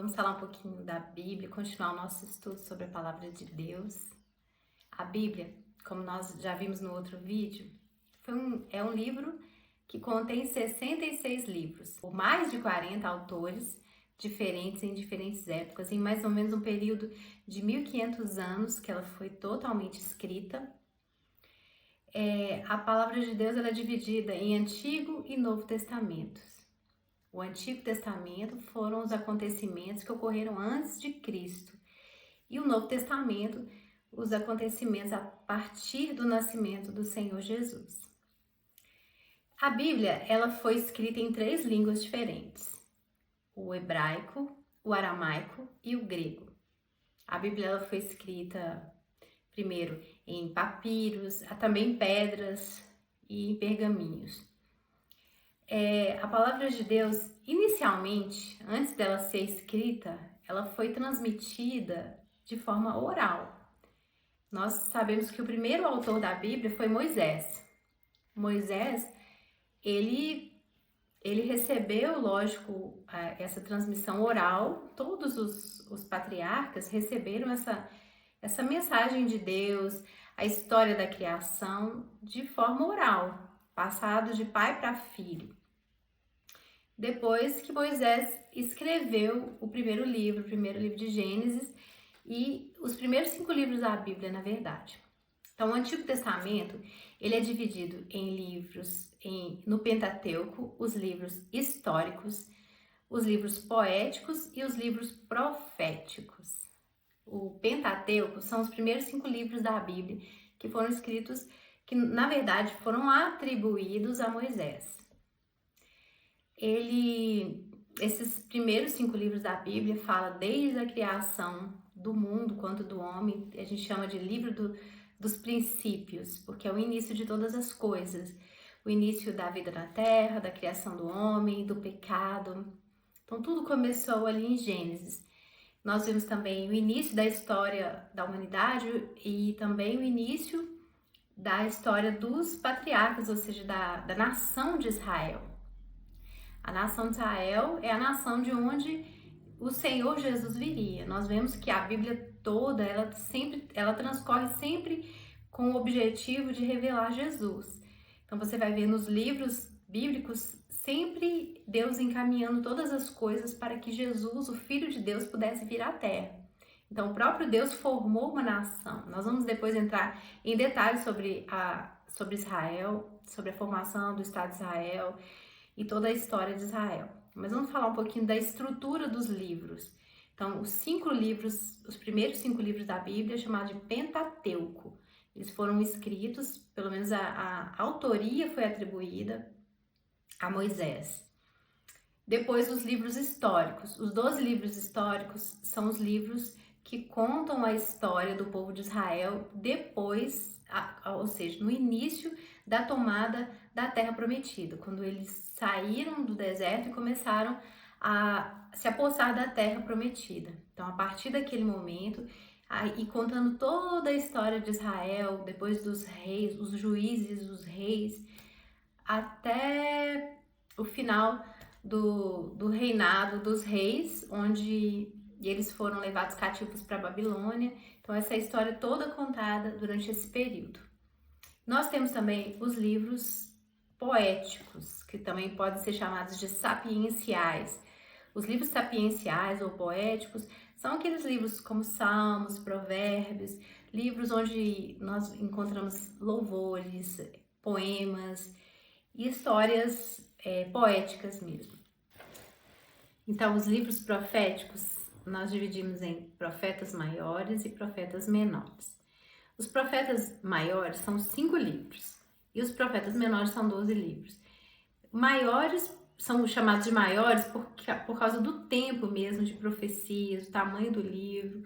Vamos falar um pouquinho da Bíblia, continuar o nosso estudo sobre a palavra de Deus. A Bíblia, como nós já vimos no outro vídeo, é um livro que contém 66 livros, por mais de 40 autores diferentes em diferentes épocas, em mais ou menos um período de 1500 anos que ela foi totalmente escrita. A palavra de Deus ela é dividida em Antigo e Novo Testamentos. O Antigo Testamento foram os acontecimentos que ocorreram antes de Cristo. E o Novo Testamento, os acontecimentos a partir do nascimento do Senhor Jesus. A Bíblia, ela foi escrita em 3 línguas diferentes: o hebraico, o aramaico e o grego. A Bíblia ela foi escrita primeiro em papiros, também em pedras e em pergaminhos. A palavra de Deus, inicialmente, antes dela ser escrita, ela foi transmitida de forma oral. Nós sabemos que o primeiro autor da Bíblia foi Moisés. Moisés, ele recebeu, lógico, essa transmissão oral. Todos os patriarcas receberam essa mensagem de Deus, a história da criação, de forma oral, passado de pai para filho. Depois que Moisés escreveu o primeiro livro de Gênesis e os primeiros 5 livros da Bíblia, na verdade. Então, o Antigo Testamento, ele é dividido em livros, no Pentateuco, os livros históricos, os livros poéticos e os livros proféticos. O Pentateuco são os primeiros 5 livros da Bíblia que foram escritos, que na verdade foram atribuídos a Moisés. Esses primeiros 5 livros da Bíblia falam desde a criação do mundo quanto do homem. A gente chama de livro dos princípios, porque é o início de todas as coisas. O início da vida na terra, da criação do homem, do pecado. Então tudo começou ali em Gênesis. Nós vemos também o início da história da humanidade e também o início da história dos patriarcas, ou seja, da nação de Israel. A nação de Israel é a nação de onde o Senhor Jesus viria. Nós vemos que a Bíblia toda, ela transcorre sempre com o objetivo de revelar Jesus. Então você vai ver nos livros bíblicos sempre Deus encaminhando todas as coisas para que Jesus, o Filho de Deus, pudesse vir à Terra. Então o próprio Deus formou uma nação. Nós vamos depois entrar em detalhes sobre Israel, sobre a formação do Estado de Israel e toda a história de Israel. Mas vamos falar um pouquinho da estrutura dos livros. Então, os primeiros 5 livros da Bíblia, chamados de Pentateuco. Eles foram escritos, pelo menos a autoria foi atribuída a Moisés. Depois, os livros históricos. Os 12 livros históricos são os livros que contam a história do povo de Israel depois, ou seja, no início da tomada da Terra Prometida, quando eles saíram do deserto e começaram a se apossar da Terra Prometida. Então, a partir daquele momento, e contando toda a história de Israel, depois dos reis, os juízes, os reis, até o final do reinado dos reis, onde eles foram levados cativos para a Babilônia. Então, essa história toda contada durante esse período. Nós temos também os livros poéticos, que também podem ser chamados de sapienciais. Os livros sapienciais ou poéticos são aqueles livros como Salmos, Provérbios, livros onde nós encontramos louvores, poemas e histórias poéticas mesmo. Então, os livros proféticos nós dividimos em profetas maiores e profetas menores. Os profetas maiores são 5 livros e os profetas menores são 12 livros. Maiores são chamados de maiores por causa do tempo mesmo de profecias, o tamanho do livro,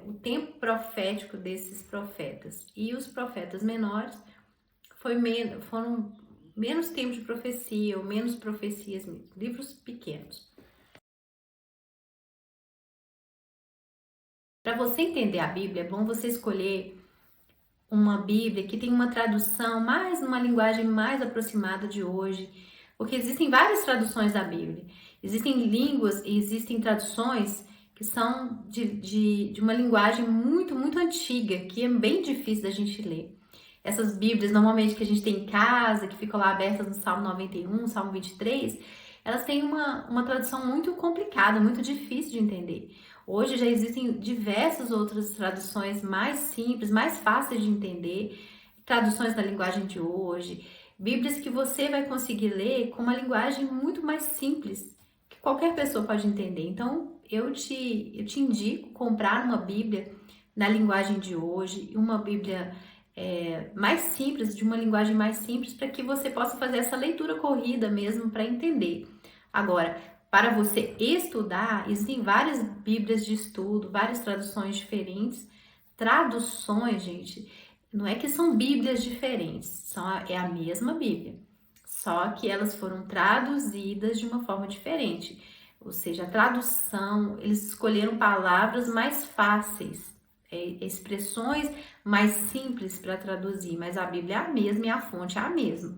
o tempo profético desses profetas. E os profetas menores foram menos tempo de profecia ou menos profecias mesmo, livros pequenos. Para você entender a Bíblia, é bom você escolher uma Bíblia que tem uma tradução mais numa linguagem mais aproximada de hoje, porque existem várias traduções da Bíblia. Existem línguas e existem traduções que são de uma linguagem muito, muito antiga, que é bem difícil da gente ler. Essas Bíblias, normalmente, que a gente tem em casa, que ficam lá abertas no Salmo 91, Salmo 23, elas têm uma tradução muito complicada, muito difícil de entender. Hoje já existem diversas outras traduções mais simples, mais fáceis de entender, traduções da linguagem de hoje, Bíblias que você vai conseguir ler com uma linguagem muito mais simples, que qualquer pessoa pode entender. Então, eu te indico comprar uma Bíblia na linguagem de hoje, uma Bíblia mais simples, de uma linguagem mais simples, para que você possa fazer essa leitura corrida mesmo para entender. Agora, para você estudar, existem várias Bíblias de estudo, várias traduções diferentes. Traduções, gente, não é que são Bíblias diferentes, é a mesma Bíblia, só que elas foram traduzidas de uma forma diferente. Ou seja, a tradução, eles escolheram palavras mais fáceis, expressões mais simples para traduzir, mas a Bíblia é a mesma e a fonte é a mesma.